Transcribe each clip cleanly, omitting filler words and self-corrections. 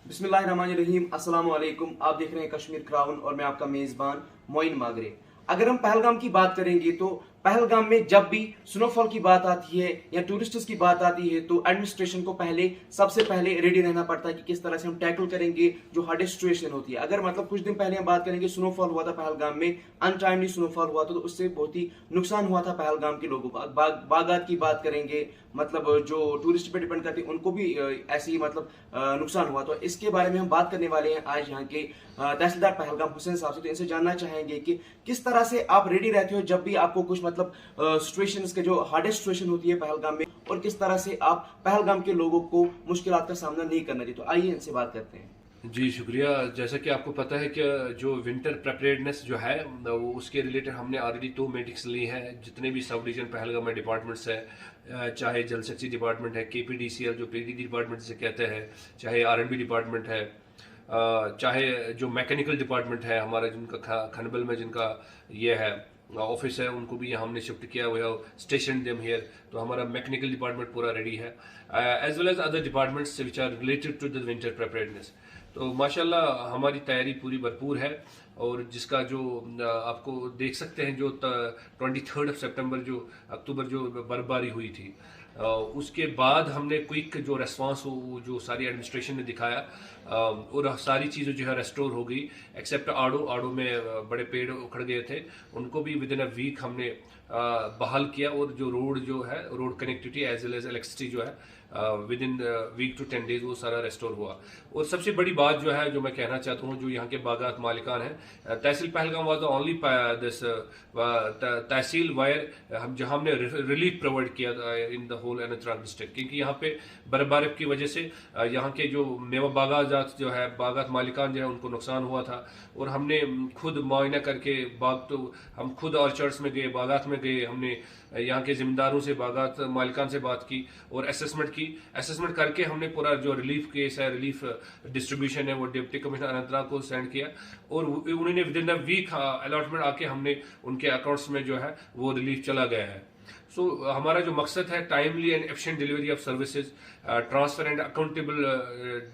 बिस्मिल्लाहिर्रहमानिर्रहीम अस्सलाम वालेकुम। आप देख रहे हैं कश्मीर क्राउन और मैं आपका मेजबान मोइन मागरे। अगर हम पहलगाम की बात करेंगे तो पहलगाम में जब भी स्नोफॉल की बात आती है या टूरिस्ट्स की बात आती है तो एडमिनिस्ट्रेशन को सबसे पहले रेडी रहना पड़ता है कि किस तरह से हम टैकल करेंगे जो हार्डेस्ट सिचुएशन होती है। अगर मतलब कुछ दिन पहले हम बात करेंगे, स्नोफॉल हुआ था पहलगाम में, अनटाइमली स्नोफॉल हुआ था तो उससे बहुत ही नुकसान हुआ था पहलगाम के लोगों को। बागात की बात करेंगे, मतलब जो टूरिस्ट पे डिपेंड करते हैं उनको भी ऐसे ही मतलब नुकसान हुआ। तो इसके बारे में हम बात करने वाले हैं आज यहाँ के तहसीलदार पहलगाम हुसैन साहब से। तो इनसे जानना चाहेंगे कि किस तरह से आप रेडी रहते हो जब भी आपको कुछ मतलब सिचुएशंस के जो हार्डेस्ट सिचुएशन होती है पहलगाम में, और किस तरह से आप पहलगाम के लोगों को मुश्किलात का सामना नहीं करना चाहिए। तो आइए इनसे बात करते हैं। जी शुक्रिया। जैसा कि आपको पता है कि जो विंटर प्रिपरेयर्डनेस जो है वो उसके रिलेटेड हमने ऑलरेडी 2 मीटिंग्स ली हैं। जितने भी सब डिवीजन पहलगाम में डिपार्टमेंट्स है, चाहे जल शक्ति डिपार्टमेंट है, KPDCL जो पीडी डिपार्टमेंट से कहते हैं, चाहे R&B डिपार्टमेंट है, चाहे जो मैकेनिकल डिपार्टमेंट है हमारा, जिनका खनबल में जिनका ये है ऑफिस है, उनको भी हमने शिफ्ट किया हुआ है, स्टेशन देम हियर। तो हमारा मैकेनिकल डिपार्टमेंट पूरा रेडी है, as well as other departments which are related to the winter preparedness. तो माशाल्लाह हमारी तैयारी पूरी भरपूर है। और जिसका जो आपको देख सकते हैं, जो 23 सितंबर जो अक्टूबर जो बर्फबारी हुई थी, उसके बाद हमने क्विक जो रेस्पॉन्स हो जो सारी एडमिनिस्ट्रेशन ने दिखाया, और सारी चीज़ें जो है रेस्टोर हो गई, एक्सेप्ट आड़ो में बड़े पेड़ उखड़ गए थे, उनको भी विद इन अ वीक हमने बहाल किया। और जो road connectivity as well as electricity जो है within week to 10 days वो सारा रेस्टोर हुआ। और सबसे बड़ी बात जो है जो मैं कहना चाहता हूँ, जो यहाँ के बागात मालिकान हैं, tehsil Pahalgam was the only this tehsil where जहाँ हमने रिलीफ प्रोवाइड किया in the whole Anantnag district, क्योंकि यहाँ पे बर्फबारी की वजह से यहाँ के जो मेवा बागात जो है, बागात मालिकान जो है, उनको नुकसान हुआ था। और हमने खुद मुआयना करके हम खुद ऑर्चर्ड्स में गए, बागात में गए, हमने यहाँ के जिम्मेदारों से, बागात मालिकान से बात की और असेसमेंट करके हमने पूरा जो रिलीफ केस है, रिलीफ डिस्ट्रीब्यूशन है, वो डिप्टी कमिश्नर अनंतनाग को सेंड किया। और उन्होंने within a week allotment आके हमने उनके अकाउंट्स में जो है वो रिलीफ चला गया है। सो हमारा जो मकसद है, timely and efficient delivery of services, transparent accountable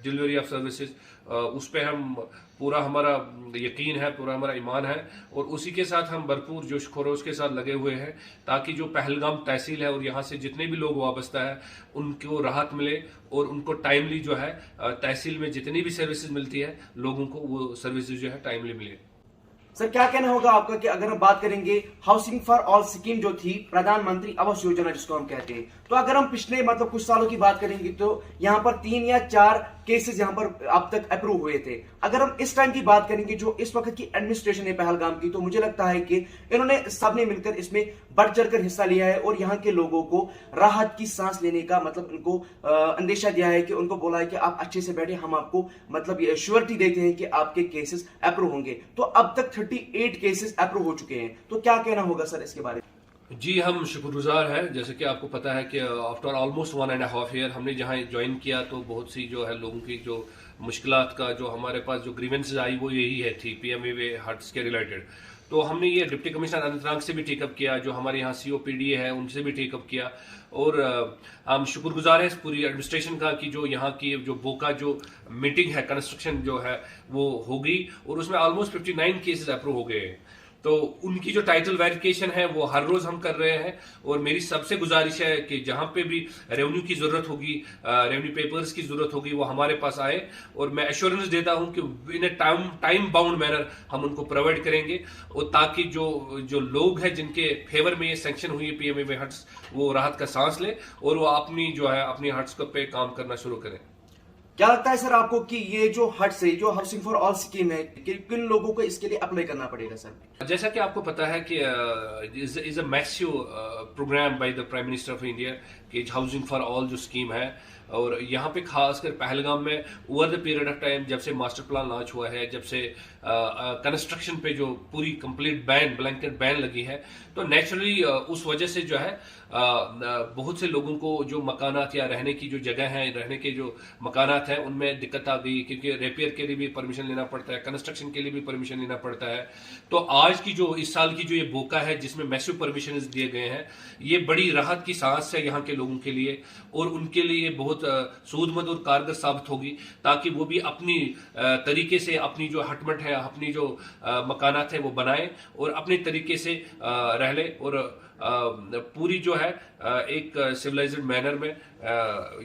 delivery of services, उस पर हम पूरा हमारा यकीन है, पूरा हमारा ईमान है। और उसी के साथ हम भरपूर जोश खरोश के साथ लगे हुए हैं ताकि जो पहलगाम तहसील है और यहाँ से जितने भी लोग वाबस्ता है उनको राहत मिले, और उनको टाइमली जो है तहसील में जितनी भी सर्विसेज मिलती है लोगों को वो सर्विसेज जो है टाइमली मिले। सर, क्या कहना होगा आपका कि अगर हम बात करेंगे हाउसिंग फॉर ऑल स्कीम जो थी, प्रधानमंत्री आवास योजना जिसको हम कहते हैं, तो अगर हम पिछले मतलब कुछ सालों की बात करेंगे तो यहाँ पर 3 या 4 केसेस यहाँ पर अब तक अप्रूव हुए थे। अगर हम इस टाइम की बात करेंगे, जो इस वक्त की एडमिनिस्ट्रेशन है पहलगाम की, तो मुझे लगता है कि इन्होंने सबने मिलकर इसमें बढ़ चढ़कर हिस्सा लिया है और यहाँ के लोगों को राहत की सांस लेने का मतलब उनको अंदेशा दिया है कि उनको बोला है कि आप अच्छे से बैठे, हम आपको मतलब ये श्योरिटी देते हैं कि आपके केसेस अप्रूव होंगे। तो अब तक 38 केसेस अप्रूव हो चुके हैं। तो क्या कहना होगा सर इसके बारे में? जी, हम शुक्रगुजार हैं। जैसे कि आपको पता है कि आफ्टर ऑलमोस्ट 1.5 ईयर हमने जहाँ ज्वाइन किया, तो बहुत सी जो है लोगों की जो मुश्किलात का जो हमारे पास जो ग्रीवेंसेस आई वो यही है थी PMAY हट्स के रिलेटेड। तो हमने ये डिप्टी कमिश्नर अनंतनाग से भी टेकअप किया, जो हमारे यहाँ COPDA है उनसे भी टेकअप किया। और हम शुक्रगुजार हैं इस पूरी एडमिनिस्ट्रेशन का कि जो यहाँ की जो बोका जो मीटिंग है, कंस्ट्रक्शन जो है वो हो गई और उसमें ऑलमोस्ट 59 केसेस अप्रूव हो गए हैं। तो उनकी जो टाइटल वेरिफिकेशन है वो हर रोज हम कर रहे हैं। और मेरी सबसे गुजारिश है कि जहां पे भी रेवेन्यू की जरूरत होगी, रेवेन्यू पेपर्स की जरूरत होगी, वो हमारे पास आए। और मैं एश्योरेंस देता हूं कि इन ए टाइम बाउंड मैनर हम उनको प्रोवाइड करेंगे, और ताकि जो लोग हैं जिनके फेवर में ये सैंक्शन हुई है PMAY हट्स, वो राहत का सांस ले और वो अपनी हट्स पे काम करना शुरू करें। क्या लगता है सर आपको कि ये जो हट्स है, जो हाउसिंग फॉर ऑल स्कीम है, किन लोगों को इसके लिए अप्लाई करना पड़ेगा सर? जैसा कि आपको पता है कि is a massive program by the prime minister of India कि हाउसिंग फॉर ऑल जो स्कीम है, और यहाँ पे खासकर पहलगाम में over the period of time, जब से मास्टर प्लान लॉन्च हुआ है, जब से कंस्ट्रक्शन पे जो पूरी कंप्लीट ब्लैंकेट बैन लगी है, तो नेचुरली उस वजह से जो है बहुत से लोगों को जो मकानात या रहने की जो जगह है, रहने के जो मकानात हैं उनमें दिक्कत आ गई, क्योंकि रिपेयर के लिए भी परमिशन लेना पड़ता है, कंस्ट्रक्शन के लिए भी परमिशन लेना पड़ता है। तो आज की जो इस साल की जो ये बोका है जिसमें मैसिव परमिशन दिए गए हैं, ये बड़ी राहत की सांस है यहाँ के लोगों के लिए, और उनके लिए बहुत बहुत सूदमंद और कारगर साबित होगी, ताकि वो भी अपनी तरीके से अपनी जो हटमट है, अपनी जो मकानात है वो बनाए और अपने तरीके से रह ले और पूरी जो है एक सिविलाइज्ड मैनर में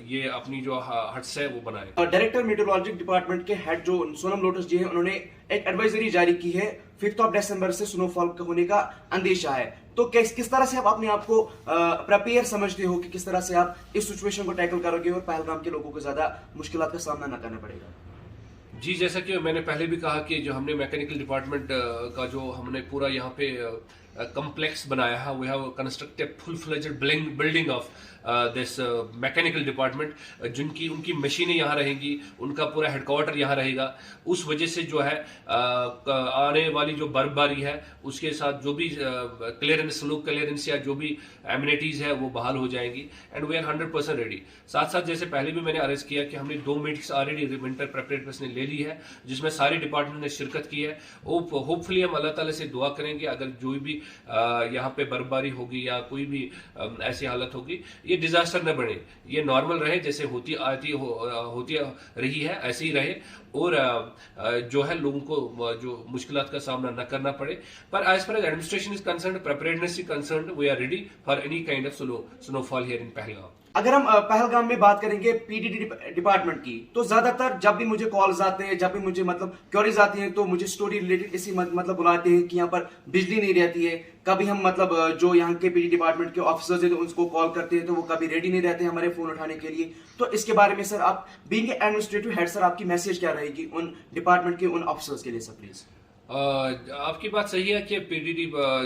ये अपनी जो हट्स है वो बनाए। डायरेक्टर मेट्रोलॉजी डिपार्टमेंट के हेड जो सोनम लोटस जी हैं, उन्होंने एक एडवाइजरी जारी की है 5 दिसंबर से स्नोफॉल होने का अंदेशा है। तो किस तरह से आप अपने आप को प्रिपेयर समझते हो कि किस तरह से आप इस सिचुएशन को टैकल करोगे और पहलगाम के लोगों को ज्यादा मुश्किलात का सामना न करना पड़ेगा? जी, जैसा कि मैंने पहले भी कहा कि जो हमने मैकेनिकल डिपार्टमेंट का जो हमने पूरा यहाँ पे कम्प्लेक्स बनाया है, we have constructed full fledged building of this mechanical department, जिनकी उनकी मशीनें यहाँ रहेंगी, उनका पूरा हेडक्वार्टर यहाँ रहेगा। उस वजह से जो है आने वाली जो बर्फबारी है उसके साथ जो भी क्लियरेंस, स्लोप क्लियरेंस या जो भी एमिनिटीज है वो बहाल हो जाएंगी एंड वी आर 100% रेडी। साथ साथ जैसे पहले भी मैंने अर्ज किया कि हमने 2 मीटिंग्स ऑलरेडी विंटर प्रेपरेटनेस ने ले ली है, जिसमें सारे डिपार्टमेंट ने शिरकत की है। होपफुली हम अल्लाह ताला से दुआ करेंगे अगर जो भी यहाँ पे बर्फबारी होगी या कोई भी ऐसी हालत होगी, ये डिजास्टर न बने, ये नॉर्मल रहे, जैसे होती रही है ऐसे ही रहे और जो है लोगों को जो मुश्किलात का सामना न करना पड़े। पर as far as administration is concerned, preparedness is concerned, we are ready for any kind of snowfall here in Pahalgam. अगर हम पहलगाम में बात करेंगे पीडीडी डिपार्टमेंट की, तो ज्यादातर जब भी मुझे कॉल्स आते हैं, जब भी मुझे मतलब क्वेरीज आती हैं, तो मुझे स्टोरी रिलेटेड इसी मतलब बुलाते हैं कि यहाँ पर बिजली नहीं रहती है। कभी हम मतलब जो यहाँ के पीडी डिपार्टमेंट के ऑफिसर्स हैं उनको कॉल करते हैं तो वो कभी रेडी नहीं रहते हमारे फोन उठाने के लिए। तो इसके बारे में सर, आप बीइंग एडमिनिस्ट्रेटिव हेड, सर आपकी मैसेज क्या रहेगी उन डिपार्टमेंट के उन ऑफिसर्स के लिए सर प्लीज? आपकी बात सही है कि पीडीडी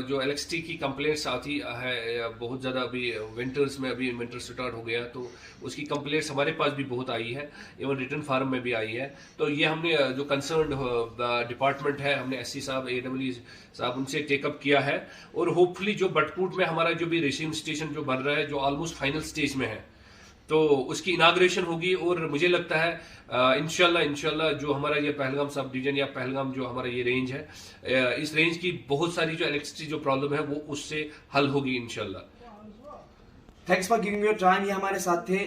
जो इलेक्ट्रिसिटी की कंप्लेंट्स आती है बहुत ज़्यादा, अभी विंटर्स में, अभी विंटर स्टार्ट हो गया तो उसकी कंप्लेंट्स हमारे पास भी बहुत आई है, इवन रिटर्न फार्म में भी आई है। तो ये हमने जो कंसर्न्ड डिपार्टमेंट है, हमने एससी साहब, AWE साहब, उनसे टेकअप किया है और होपफुली जो बटकूट में हमारा जो भी रिसीविंग स्टेशन जो बन रहा है, जो ऑलमोस्ट फाइनल स्टेज में है, तो उसकी इनाग्रेशन होगी और मुझे लगता है इंशाल्लाह जो हमारा ये पहलगाम सब डिवीजन या पहलगाम जो हमारा ये रेंज है, इस रेंज की बहुत सारी जो इलेक्ट्रिसिटी जो प्रॉब्लम है वो उससे हल होगी इंशाल्लाह। Thanks for giving your time. ये हमारे साथ थे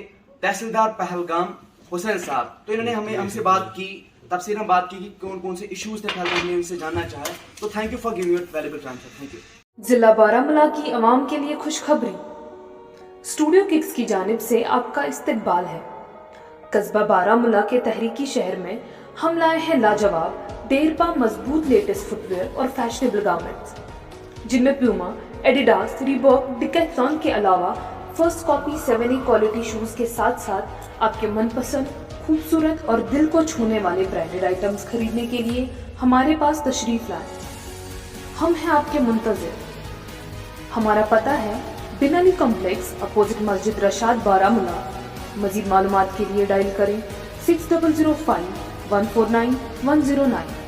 तहसीलदार पहलगाम हुसैन साहब। तो इन्होंने हमसे बात की, तफसील में बात की कि कौन कौन से इश्यूज थे पहलगाम में, उनसे जानना चाहे। तो thank you for giving your valuable time sir, thank you. जिला बारामूला की आवाम के लिए खुशखबरी, स्टूडियो किक्स की जानिब से आपका इस्तकबाल है। कस्बा बारामूला के तहरीकी शहर में हम लाए हैं लाजवाब, देरपा मजबूत लेटेस्ट फुटवेयर और फैशनेबल गारमेंट्स, जिनमें प्यूमा, एडिडास, रीबॉक, डिकैथलॉन के अलावा first copy 7A quality shoes के साथ साथ आपके मनपसंद खूबसूरत और दिल को छूने वाले ब्रांडेड आइटम्स खरीदने के लिए हमारे पास तशरीफ लाएं। हम हैं आपके मुंतज़िर। हमारा पता है बिनाली कॉम्प्लेक्स, अपोजिट मस्जिद रशाद, बारामूला। मजीद मालूमात के लिए डायल करें 6005 149 109।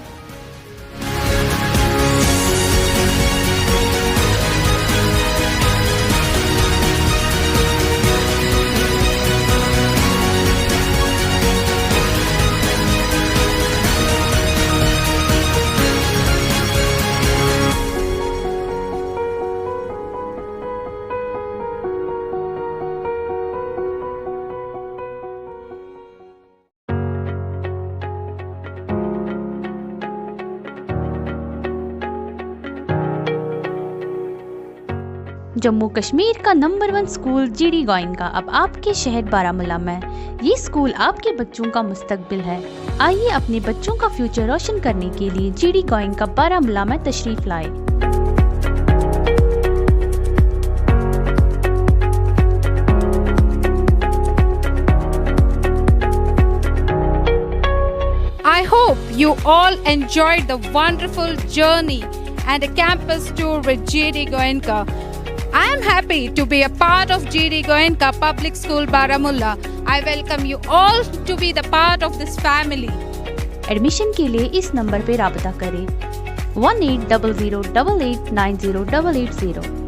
जम्मू कश्मीर का नंबर 1 स्कूल GD गोयनका अब आपके शहर बारामूला में। ये स्कूल आपके बच्चों का मुस्तकबिल है। आइए अपने बच्चों का फ्यूचर रोशन करने के लिए GD गोयनका बारामूला में तशरीफ लाए। I hope you all enjoyed the wonderful journey and a campus tour with GD Goenka. I am happy to be a part of GD Goenka Public School Baramulla. I welcome you all to be the part of this family. Admission के लिए इस number पे राबता करें 1800889080।